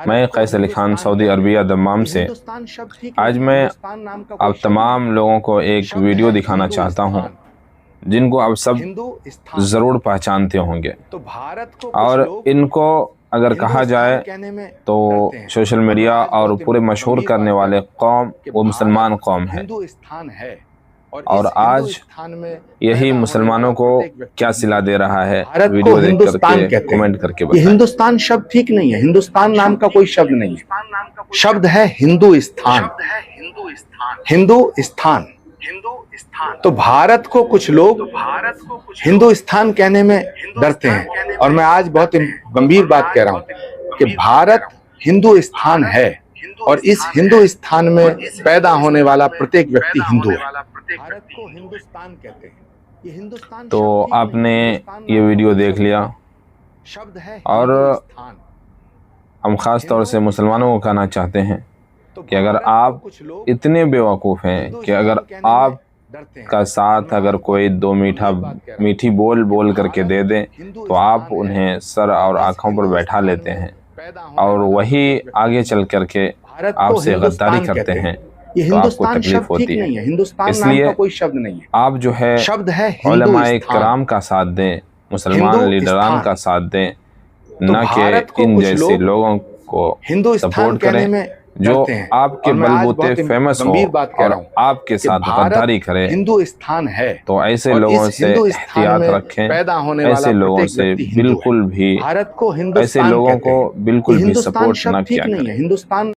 मैं Qais Ali Khan Saudi Arabia Dammam से आज मैं आप तमाम लोगों को एक वीडियो दिखाना चाहता हूं जिनको आप सब ज़रूर पहचानते होंगे। और इनको अगर कहा जाए तो सोशल मीडिया और पूरे मशहूर करने वाले कौम वो मुसलमान कौम है। और आज यही मुसलमानों को क्या सिला दे रहा है, वीडियो देख करके कमेंट करके बताएं। ये हिंदुस्तान शब्द ठीक नहीं है, हिंदुस्तान नाम का कोई शब्द नहीं है, शब्द है हिंदुस्तान। हिंदुस्तान तो भारत को कुछ लोग हिंदुस्तान कहने में डरते हैं, और मैं आज बहुत गंभीर बात कह रहा हूं कि भारत हिंदुस्तान है और इस हिंदुस्तान में पैदा होने वाला प्रत्येक व्यक्ति हिंदू है। भारत को हिंदुस्तान कहते हैं, ये हिंदुस्तान तो आपने ये वीडियो देख लिया शब्द है और हिंदुस्तान। हम ख़ास तौर से मुसलमानों को कहना चाहते हैं कि अगर आप इतने बेवकूफ़ हैं कि अगर आप का साथ अगर कोई दो मीठी बोल करके दे दें तो आप उन्हें सर और आँखों पर बैठा लेते हैं और वही आगे चल करके आपसे गद्दारी करते हैं तो आपको तकलीफ होती है। इसलिए कोई शब्द नहीं है, आप जो है शब्द है उलमाए कराम का साथ दें, मुसलमान लीडरान का साथ दें, न कि इन जैसे लोगों को सपोर्ट करें जो आपके बलबूते फेमस हो और आपके साथ गद्दारी करें। हिंदुस्तान है तो ऐसे लोगों से एहतियात रखें, ऐसे लोगों से बिल्कुल भी, ऐसे लोगों को बिल्कुल भी सपोर्ट न किया करें। हिंदुस्तान